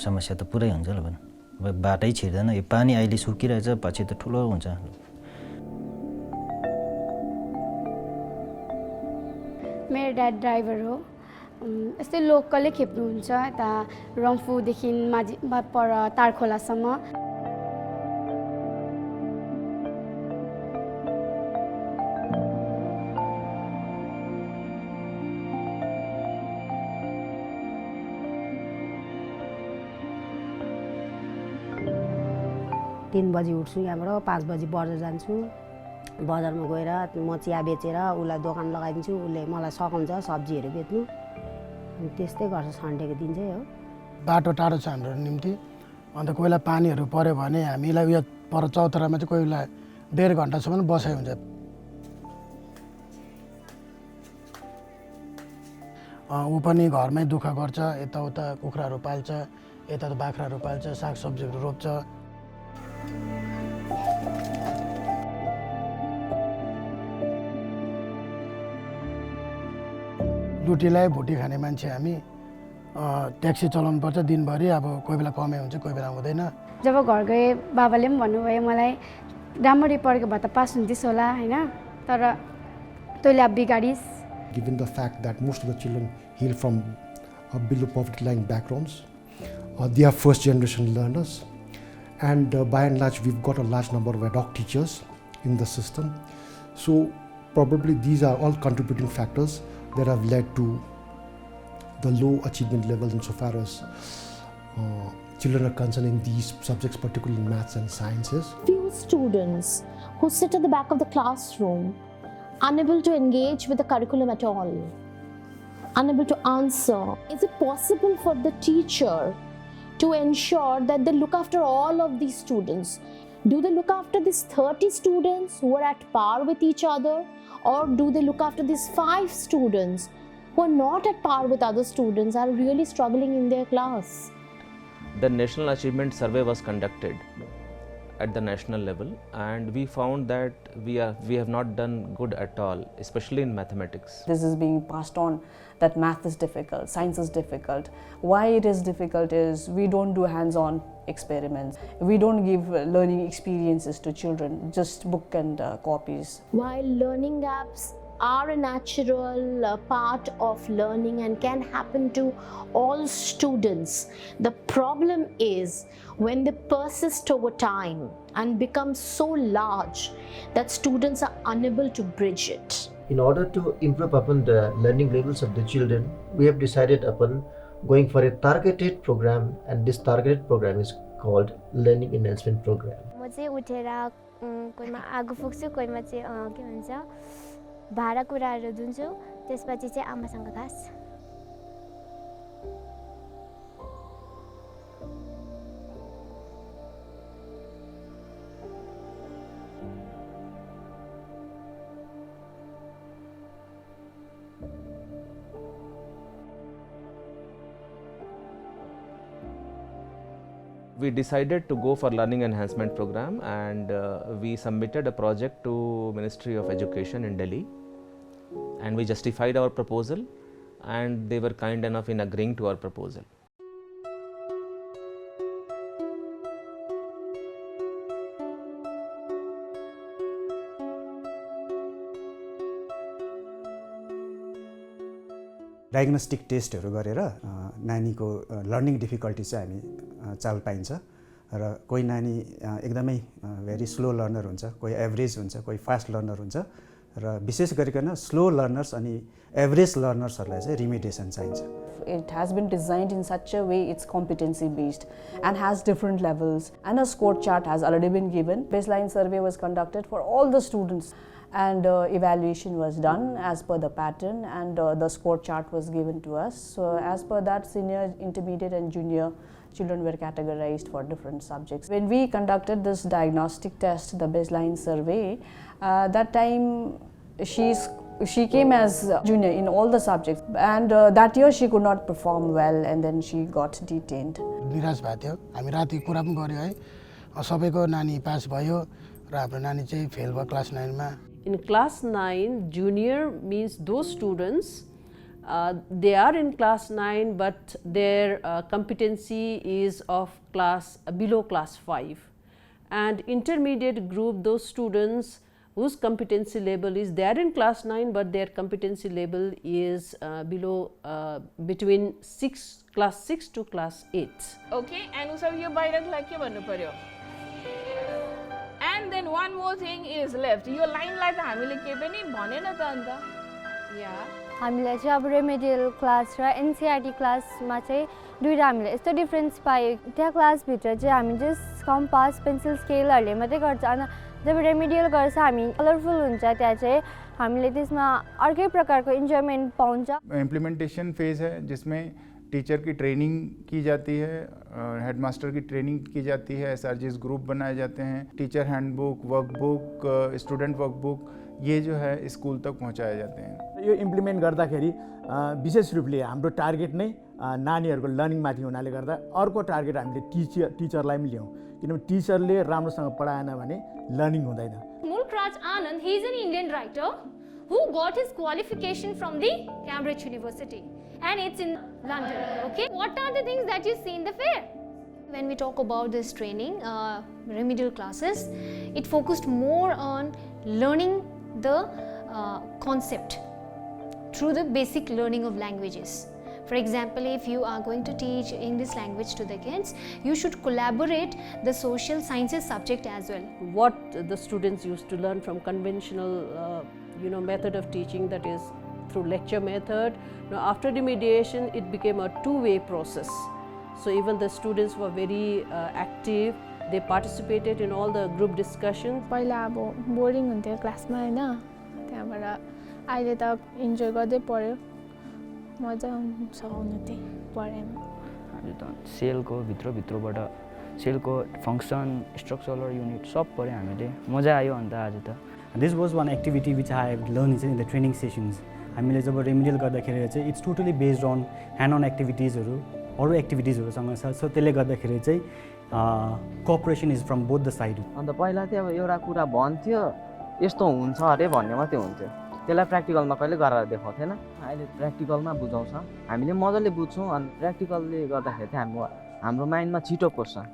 समस्या त पुरै हुन्छ ल भन अब बाटै छिर्दैन यो पानी अहिले सुकिरहेछ पछि त ठुलो हुन्छ मेरो ड्याड ड्राइभर हो यस्तै लोकलै खेप्नुहुन्छ यता रम्फूदेखि माझी पर तारखोलासम्म तीन बजी उठ्छु यहाँबाट 5 बजी बजार जान्छु बजारमा गएर म चिया बेचेर उसलाई दोकान लगाइदिन्छु उसले मलाई सघाउँछ सब्जीहरू बेच्नु त्यस्तै गर्छ सन्डेको दिन चाहिँ हो बाटो टाढो छ हाम्रो निम्ति अन्त कोहीलाई पानीहरू पर्यो भने हामीलाई उयो पर चौतारामा चाहिँ कोहीलाई 1.5 घन्टासम्म बसाइ हुन्छ ऊ पनि घरमै दुःख गर्छ यताउता कुखुराहरू पाल्छ यता बाख्राहरू पाल्छ सागसब्जीहरू रोप्छ लुटीलाई भुटी खाने मान्छे हामी ट्याक्सी चलाउनु पर्छ दिनभरि अब कोही बेला कमै हुन्छ कोही बेला हुँदैन जब घर गए बाबाले पनि भन्नुभयो मलाई राम्ररी पढेको भए त पास हुन्थिस् होला हैन तर तैँले अब बिगाडिस् Given the fact that most of the children hail from below poverty line backgrounds, they are first generation learners, and by and large we've got a large number of ad hoc teachers in the system. So probably these are all contributing factors that have led to the low achievement levels insofar as children are concerned in these subjects, particularly maths and sciences. Few students who sit at the back of the classroom, unable to engage with the curriculum at all, unable to answer. Is it possible for the teacher to ensure that they look after all of these students? Do they look after these 30 students who are at par with each other, or do they look after these 5 students who are not at par with other students, are really struggling in their class? The National Achievement Survey was conducted at the national level, and we found that we have not done good at all, especially in mathematics. This is being passed on that math is difficult, science is difficult. Why it is difficult is we don't do hands-on experiments. We don't give learning experiences to children, just book and copies. While learning apps are a natural part of learning and can happen to all students, the problem is when they persist over time and become so large that students are unable to bridge it. In order to improve upon the learning levels of the children, we have decided upon going for a targeted program, and this targeted program is called Learning Enhancement Program. म चाहिँ उठेर कोहीमा आगो फुक्छु कोहीमा चाहिँ के भन्छ भाडा कुराहरू दिन्छु त्यसपछि चाहिँ आमासँग घाँस We decided to go for learning enhancement program, and we submitted a project to Ministry of Education in Delhi, and we justified our proposal, and they were kind enough in agreeing to our proposal. Diagnostic टेस्टहरू गरेर नानीको learning difficulty चाहिँ हामी चाल पाइन्छ र कोही नानी एकदमै भेरी स्लो लर्नर हुन्छ, कोही एभरेज हुन्छ, कोही फास्ट लर्नर हुन्छ र विशेष गरिकन स्लो लर्नर्स अनि एभरेज लर्नर्सहरूलाई चाहिँ रिमिडिएसन चाहिन्छ. It has been designed in such a way it's competency based and has different levels, and a score chart has already been given. Baseline survey was conducted for all the students, and evaluation was done as per the pattern, and the score chart was given to us. So as per that, senior, intermediate and junior children were categorized for different subjects. When we conducted this diagnostic test, the baseline survey, that time she came as junior in all the subjects, and that year she could not perform well, and then she got detained. निराश भएको थियो. हामी राति कुरा पनि गर्यो है. सबैको नानी पास भयो र हाम्रो नानी चाहिँ फेल भयो क्लास 9 मा. In class 9, junior means those students They are in class 9, but their competency is of class below class 5. And intermediate group, those students whose competency level is, they are in class 9, but their competency level is below between class 6 to class 8. Okay, and so you buy it like you. And then one more thing is left. Your line like हामीले के पनि भनेन त अन्त. Yeah. हामीलाई चाहिँ अब remedial class र NCERT क्लासमा चाहिँ दुईटा हामीले यस्तो डिफरेन्स पायो. त्यहाँ क्लासभित्र चाहिँ हामी जस्ट कम्पास पेन्सिल स्केलहरूले मात्रै गर्छ. अनि जब रेमेडियल गर्छ हामी कलरफुल हुन्छ. त्यहाँ चाहिँ हामीले त्यसमा अर्कै प्रकारको इन्जोयमेन्ट पाउँछ. इम्प्लिमेंटेशन फेज है जिसमें टीचर की ट्रेनिंग की जाती है, हेडमास्टर की ट्रेनिंग की जाती है, एसआरजीएस ग्रुप बनाए जाते हैं, teacher handbook, workbook, student workbook ये जो है स्कूल तक पहुंचाए जाते हैं. यो इम्प्लिमेन्ट गर्दाखेरि विशेष रूपले हाम्रो टार्गेट नै नानीहरूको लर्निङमाथि हुनाले गर्दा अर्को टार्गेट हामीले टिचरलाई पनि ल्याउँ, किनभने टिचरले राम्रोसँग पढाएन भने लर्निङ हुँदैन. Mulk Raj Anand, he is an Indian writer who got his qualification from the Cambridge University. And it's in London, okay? What are the things that you see in the fair? When we talk about this training, remedial classes, it focused more on learning the concept through the basic learning of languages. For example, if you are going to teach English language to the kids, you should collaborate the social sciences subject as well. What the students used to learn from conventional method of teaching, that is through lecture method. Now after remediation it became a two-way process. So even the students were very active. They participated in all the group discussions. पहिला अब boring हुन्थ्यो क्लासमा हैन, त्यहाँबाट अहिले त enjoy गर्दै पढ्यो, मजा आउँछ आउनु त्यही पढाइमा. अहिले त सेलको भित्रबाट सेलको फङ्सन, स्ट्रक्चरल युनिट सब पढ्यो हामीले, मजा आयो अन्त आज त. This was one activity which I have learned in the training sessions. हामीले जब रेमेडियल गर्दाखेरि चाहिँ it's totally based on hand on एक्टिभिटिजहरू, अरू एक्टिभिटिजहरूसँग छ. सो त्यसले गर्दाखेरि चाहिँ cooperation is from both the side. अन्त पहिला चाहिँ अब एउटा कुरा भन्थ्यो यस्तो हुन्छ अरे भन्ने मात्रै हुन्थ्यो, त्यसलाई प्र्याक्टिकलमा कहिले गरेर देखाउँथेन. अहिले प्र्याक्टिकलमा बुझाउँछ, हामीले मजाले बुझ्छौँ. अनि प्र्याक्टिकलले गर्दाखेरि चाहिँ हाम्रो माइन्डमा छिटो पस्छ.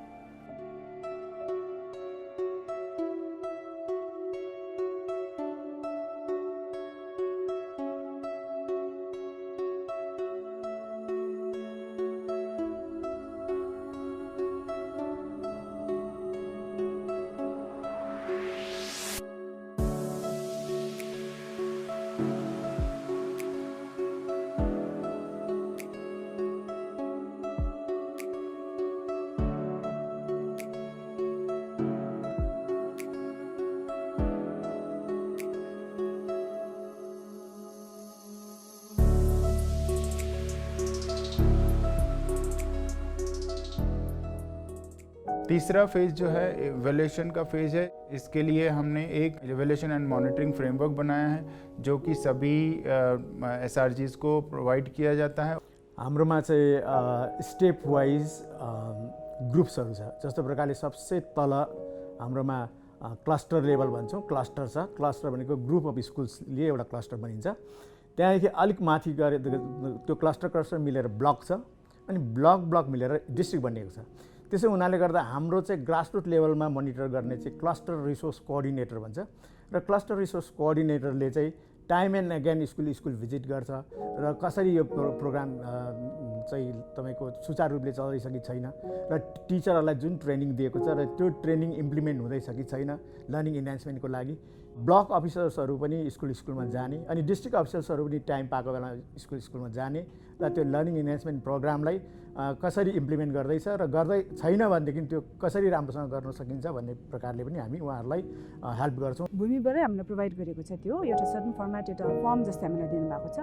तीसरा फेज जो है इवैल्यूएशन का फेज है. इसके लिए हमने एक इवैल्यूएशन एंड मॉनिटरिंग फ्रेमवर्क बनाया है जो कि सभी एसआरजीज को प्रोवाइड किया जाता है. हाम्रोमा चाहिँ स्टेप वाइज ग्रुप्सहरू छ. जस्तो प्रकारले सबसे तल हाम्रोमा क्लस्टर लेभल भन्छौँ, क्लस्टर छ. क्लस्टर भनेको ग्रुप अफ स्कुल्सले एउटा क्लस्टर बनिन्छ. त्यहाँदेखि अलिक माथि गए त्यो क्लस्टर मिलेर ब्लक छ, अनि ब्लक मिलेर डिस्ट्रिक्ट बनिएको छ. त्यसो हुनाले गर्दा हाम्रो चाहिँ ग्रासरुट लेभलमा मोनिटर गर्ने चाहिँ क्लस्टर रिसोर्स कोअर्डिनेटर भन्छ. र क्लस्टर रिसोर्स कोअर्डिनेटरले चाहिँ time and again school visit गर्छ र कसरी यो प्रोग्राम चाहिँ तपाईँको सुचारू रूपले चलाइसकेको छैन, र टिचरहरूलाई जुन ट्रेनिङ दिएको छ र त्यो ट्रेनिङ इम्प्लिमेन्ट हुँदैछ कि छैन लर्निङ इन्हान्समेन्टको लागि. ब्लक अफिसर्सहरू पनि स्कुलमा जाने, अनि डिस्ट्रिक्ट अफिसर्सहरू पनि टाइम पाएको बेला स्कुलमा जाने र त्यो लर्निङ इन्हान्समेन्ट प्रोग्रामलाई कसरी इम्प्लिमेन्ट गर्दैछ र गर्दै छैन भनेदेखि त्यो कसरी राम्रोसँग गर्न सकिन्छ भन्ने प्रकारले पनि हामी उहाँहरूलाई हेल्प गर्छौँ. भूमिबाटै हामीले प्रोभाइड गरेको छ. त्यो एउटा सर्टन फर्मेट, एउटा फर्म जस्तै हामीलाई दिनुभएको छ.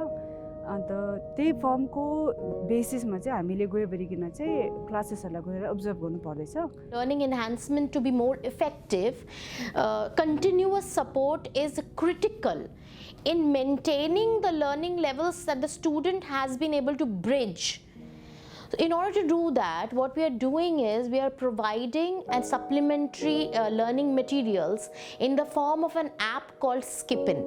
अन्त त्यही फर्मको बेसिसमा चाहिँ हामीले गयोभरिकन चाहिँ क्लासेसहरूलाई गएर अब्जर्भ गर्नु पर्दैछ. Learning enhancement to be more effective, continuous support is critical in maintaining the learning levels that the student has been able to bridge. So in order to do that, what we are doing is we are providing and supplementary learning materials in the form of an app called Skippin.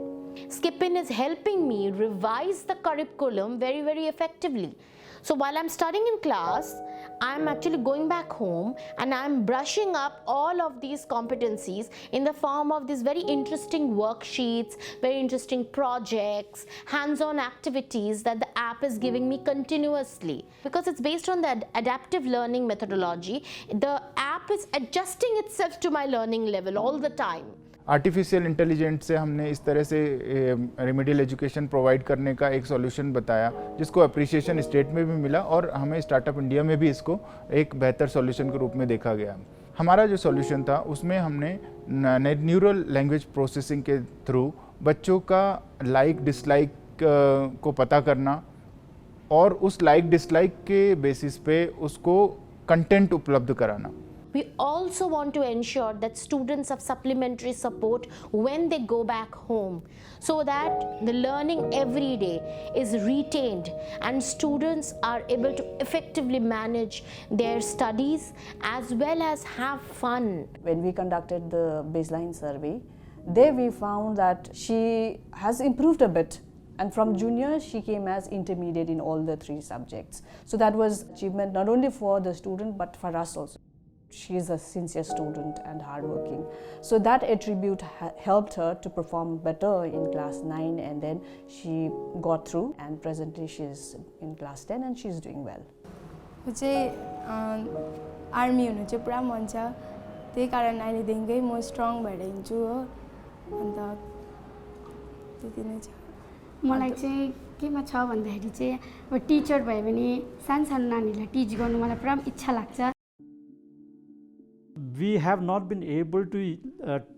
Skipin is helping me revise the curriculum very, very effectively. So while I'm studying in class, I'm actually going back home and I'm brushing up all of these competencies in the form of these very interesting worksheets, very interesting projects, hands-on activities that the app is giving me continuously. Because it's based on the adaptive learning methodology, the app is adjusting itself to my learning level all the time. Artificial intelligence से हमने इस तरह से remedial education provide करने का एक solution बताया जिसको अप्रिसिएशन स्टेट में भी मिला और हमें स्टार्टअप इंडिया में भी इसको एक बेहतर सॉल्यूशन के रूप में देखा गया। हमारा जो सॉल्यूशन था उसमें हमने न्यूरल लैंग्वेज प्रोसेसिंग के थ्रू बच्चों का लाइक डिसलाइक को पता करना और उस लाइक डिसलाइक के बेसिस पे उसको कंटेंट उपलब्ध कराना। We also want to ensure that students have supplementary support when they go back home so that the learning every day is retained and students are able to effectively manage their studies as well as have fun. When we conducted the baseline survey, there we found that she has improved a bit. And from junior, she came as intermediate in all the 3 subjects. So that was achievement not only for the student but for us also. She is a sincere student and hardworking. So that attribute helped her to perform better in class 9 and then she got through and presently she is in class 10 and she is doing well. Army हुनु चाहिँ पुरा मन छ त्यही कारण अहिलेदेखिकै म strong भएर हिँड्छु हो अन्त त्यति नै छ। मलाई चाहिँ केमा छ भन्दाखेरि चाहिँ अब टिचर भयो भने सानो नानीहरूलाई टिच गर्नु मलाई पुरा इच्छा लाग्छ। We have not been able to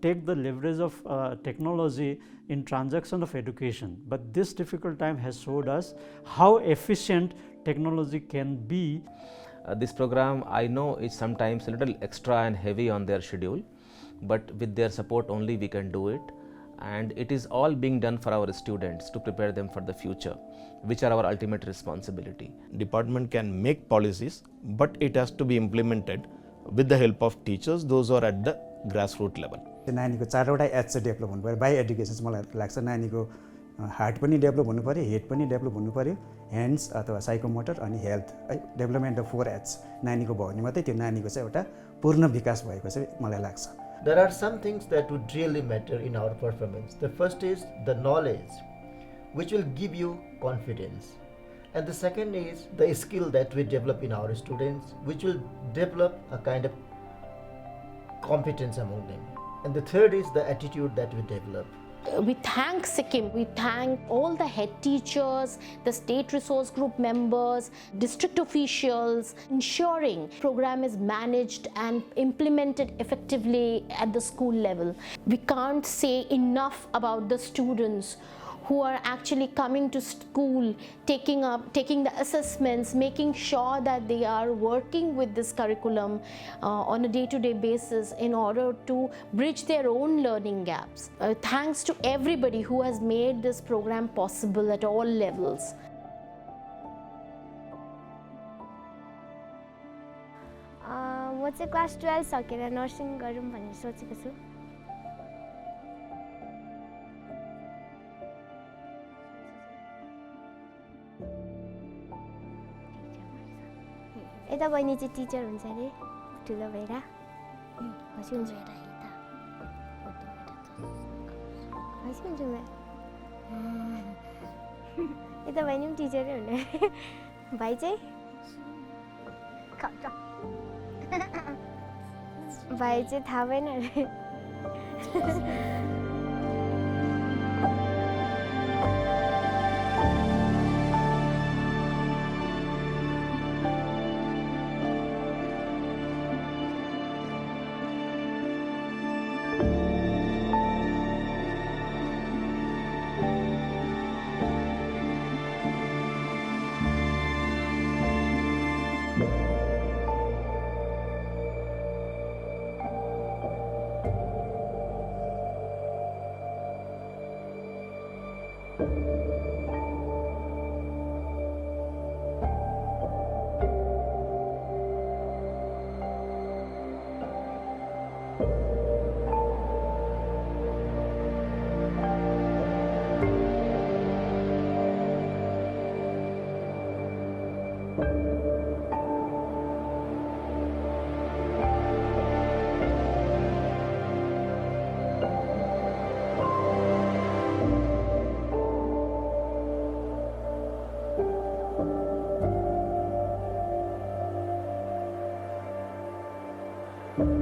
take the leverage of technology in transaction of education, but this difficult time has showed us how efficient technology can be. This program I know is sometimes a little extra and heavy on their schedule, but with their support only we can do it, and it is all being done for our students to prepare them for the future, which are our ultimate responsibility. Department can make policies, but it has to be implemented with the help of teachers, those who are at the grassroots level. नानीको 4वटा H चाहिँ develop हुनु पर्यो by education. मलाई लाग्छ नानीको heart पनि develop हुनु पर्यो, हेड पनि डेभलप हुनु पर्यो, ह्यान्ड्स अथवा साइकोमोटर अनि हेल्थ है डेभलपमेन्ट अफ 4 एच नानीको भयो भने मात्रै त्यो नानीको चाहिँ एउटा पूर्ण विकास भएको चाहिँ मलाई लाग्छ। There are some things that would really matter in our performance. The first is the knowledge, which will give you confidence. And the second is the skill that we develop in our students, which will develop a kind of competence among them. And the third is the attitude that we develop. We thank Sikkim, we thank all the head teachers, the state resource group members, district officials, ensuring program is managed and implemented effectively at the school level. We can't say enough about the students who are actually coming to school, taking the assessments, making sure that they are working with this curriculum on a day-to-day basis in order to bridge their own learning gaps. Thanks to everybody who has made this program possible at all levels. म चाहिँ class 12 सकेर nursing गरौँ भनेर सोचेको छु। यता बहिनी चाहिँ टिचर हुन्छ अरे ठुलो भएर हसी हुन्छ हसी हुन्छ यता बहिनी पनि टिचरै हुने भाइ चाहिँ भाइ चाहिँ थाहा भएन अरे you.